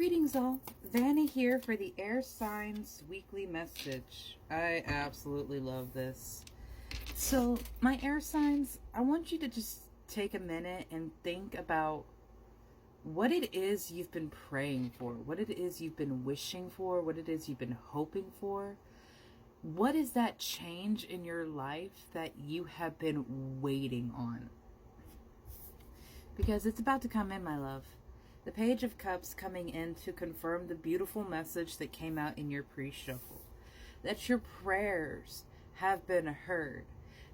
Greetings all, Vanna here for the Air Signs Weekly Message. I absolutely love this. So, my air signs, I want you to just take a minute and think about what it is you've been praying for, what it is you've been wishing for, what it is you've been hoping for. What is that change in your life that you have been waiting on? Because it's about to come in, my love. The Page of Cups coming in to confirm the beautiful message that came out in your pre-shuffle. That your prayers have been heard.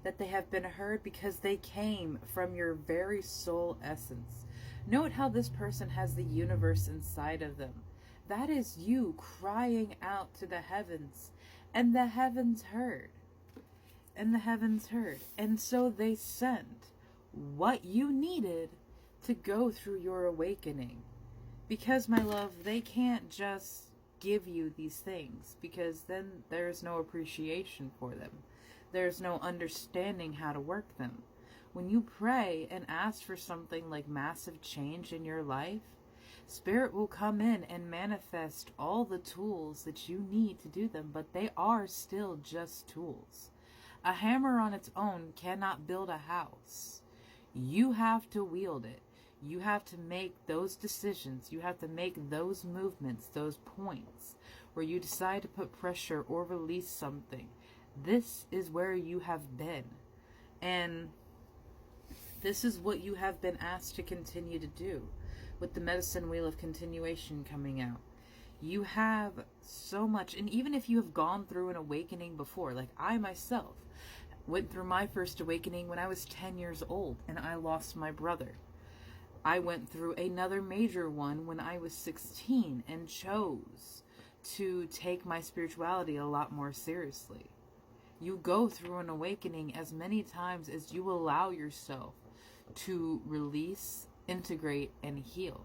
That they have been heard because they came from your very soul essence. Note how this person has the universe inside of them. That is you crying out to the heavens. And the heavens heard. And the heavens heard. And so they sent what you needed to go through your awakening. Because, my love, they can't just give you these things, because then there's no appreciation for them. There's no understanding how to work them. When you pray and ask for something like massive change in your life, Spirit will come in and manifest all the tools that you need to do them, but they are still just tools. A hammer on its own cannot build a house. You have to wield it. You have to make those decisions. You have to make those movements, those points where you decide to put pressure or release something. This is where you have been. And this is what you have been asked to continue to do with the medicine wheel of continuation coming out. You have so much, and even if you have gone through an awakening before, like I myself went through my first awakening when I was 10 years old and I lost my brother. I went through another major one when I was 16 and chose to take my spirituality a lot more seriously. You go through an awakening as many times as you allow yourself to release, integrate, and heal.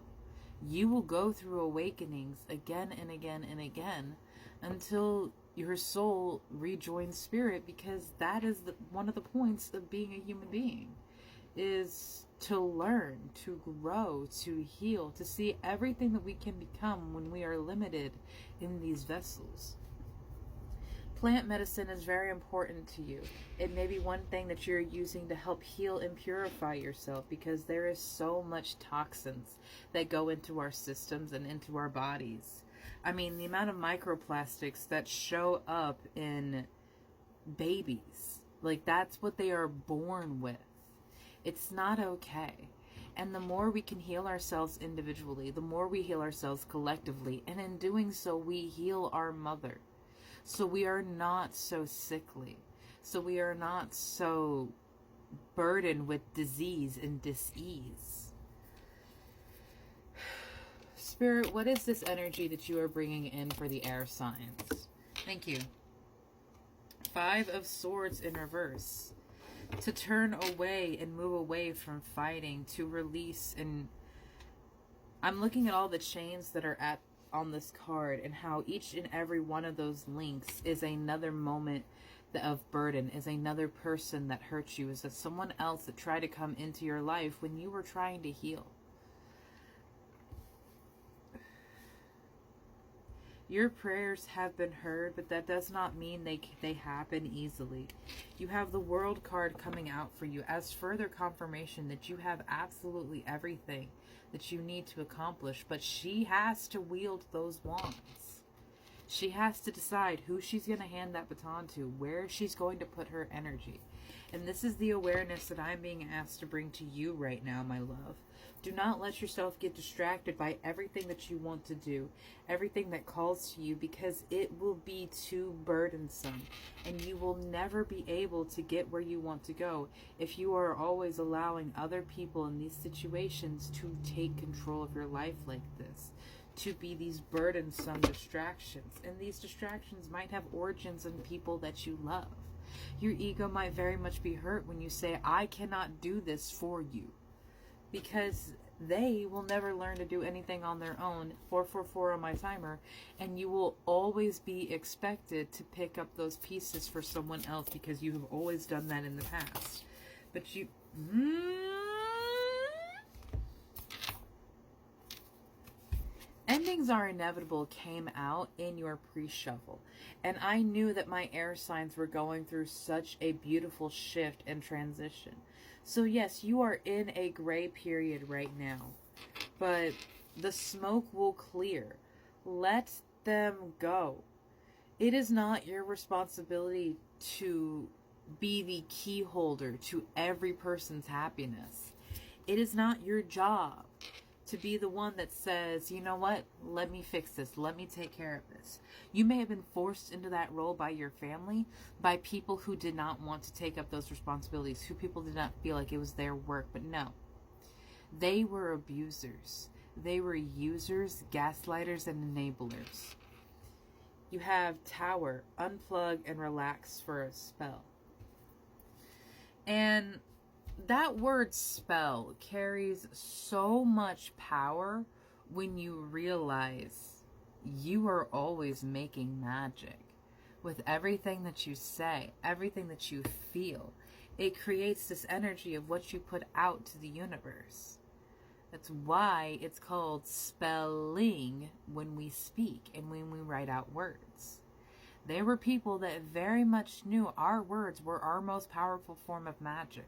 You will go through awakenings again and again and again until your soul rejoins spirit, because that is one of the points of being a human being, is to learn, to grow, to heal, to see everything that we can become when we are limited in these vessels. Plant medicine is very important to you. It may be one thing that you're using to help heal and purify yourself, because there is so much toxins that go into our systems and into our bodies. I mean, the amount of microplastics that show up in babies, like that's what they are born with. It's not okay. And the more we can heal ourselves individually, the more we heal ourselves collectively. And in doing so, we heal our mother. So we are not so sickly. So we are not so burdened with disease and dis-ease. Spirit, what is this energy that you are bringing in for the air signs? Thank you. 5 of Swords in reverse. To turn away and move away from fighting, to release. And I'm looking at all the chains that are on this card, and how each and every one of those links is another moment of burden, is another person that hurt you, is that someone else that tried to come into your life when you were trying to heal. Your prayers have been heard, but that does not mean they happen easily. You have the World card coming out for you as further confirmation that you have absolutely everything that you need to accomplish, but she has to wield those wands. She has to decide who she's going to hand that baton to, where she's going to put her energy. And this is the awareness that I'm being asked to bring to you right now, my love. Do not let yourself get distracted by everything that you want to do, everything that calls to you, because it will be too burdensome. And you will never be able to get where you want to go if you are always allowing other people in these situations to take control of your life like this, to be these burdensome distractions. And these distractions might have origins in people that you love. Your ego might very much be hurt when you say, I cannot do this for you, because they will never learn to do anything on their own. 444 on my timer. And you will always be expected to pick up those pieces for someone else, because you have always done that in the past. But you... Endings are inevitable came out in your pre-shuffle. And I knew that my air signs were going through such a beautiful shift and transition. So yes, you are in a gray period right now. But the smoke will clear. Let them go. It is not your responsibility to be the key holder to every person's happiness. It is not your job to be the one that says, you know what, let me fix this, let me take care of this. You may have been forced into that role by your family, by people who did not want to take up those responsibilities, who people did not feel like it was their work, but no. They were abusers. They were users, gaslighters, and enablers. You have Tower, unplug and relax for a spell. And that word spell carries so much power when you realize you are always making magic. With everything that you say, everything that you feel, it creates this energy of what you put out to the universe. That's why it's called spelling when we speak and when we write out words. There were people that very much knew our words were our most powerful form of magic.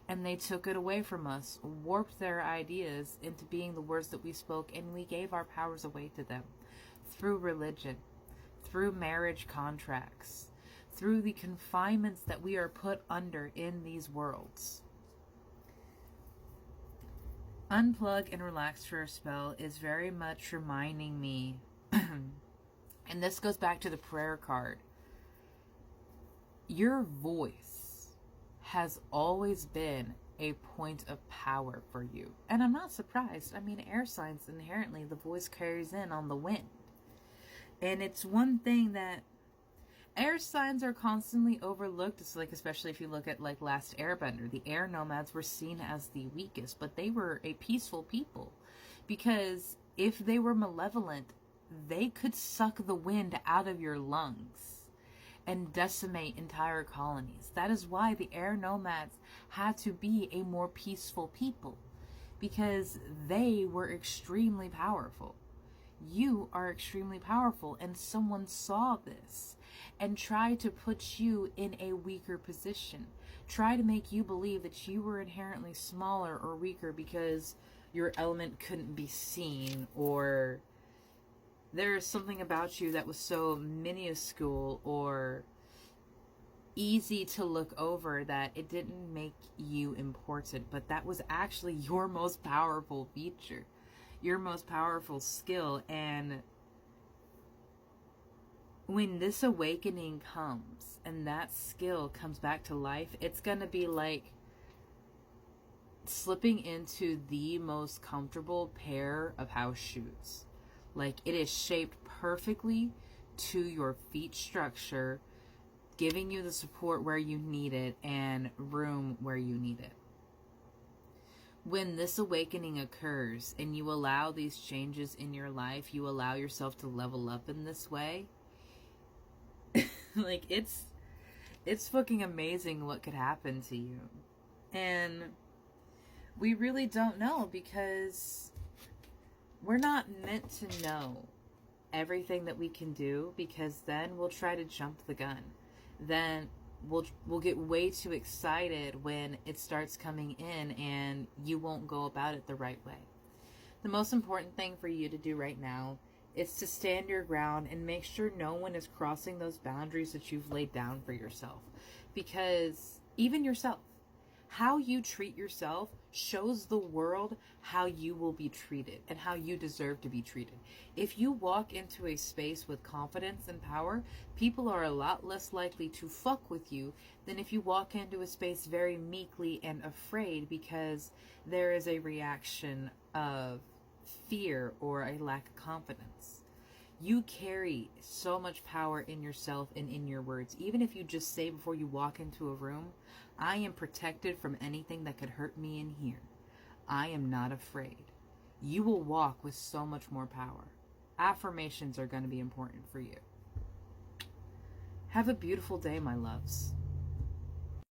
And they took it away from us, warped their ideas into being the words that we spoke, and we gave our powers away to them. Through religion, through marriage contracts, through the confinements that we are put under in these worlds. Unplug and relax for a spell is very much reminding me, and this goes back to the prayer card. Your voice has always been a point of power for you. And I'm not surprised. I mean, air signs, inherently, the voice carries in on the wind. And it's one thing that air signs are constantly overlooked. It's like, especially if you look at like Last Airbender, the air nomads were seen as the weakest, but they were a peaceful people, because if they were malevolent, they could suck the wind out of your lungs and decimate entire colonies. That is why the air nomads had to be a more peaceful people, because they were extremely powerful. You are extremely powerful, and someone saw this and tried to put you in a weaker position. Try to make you believe that you were inherently smaller or weaker because your element couldn't be seen, or there's something about you that was so minuscule or easy to look over that it didn't make you important. But that was actually your most powerful feature, your most powerful skill. And when this awakening comes and that skill comes back to life, it's going to be like slipping into the most comfortable pair of house shoes. Like, it is shaped perfectly to your feet structure, giving you the support where you need it and room where you need it. When this awakening occurs and you allow these changes in your life, you allow yourself to level up in this way, like, it's fucking amazing what could happen to you. And we really don't know, because we're not meant to know everything that we can do, because then we'll try to jump the gun. Then we'll get way too excited when it starts coming in, and you won't go about it the right way. The most important thing for you to do right now is to stand your ground and make sure no one is crossing those boundaries that you've laid down for yourself. Because even yourself, how you treat yourself shows the world how you will be treated and how you deserve to be treated. If you walk into a space with confidence and power, people are a lot less likely to fuck with you than if you walk into a space very meekly and afraid, because there is a reaction of fear or a lack of confidence. You carry so much power in yourself and in your words. Even if you just say before you walk into a room, I am protected from anything that could hurt me in here. I am not afraid. You will walk with so much more power. Affirmations are going to be important for you. Have a beautiful day, my loves.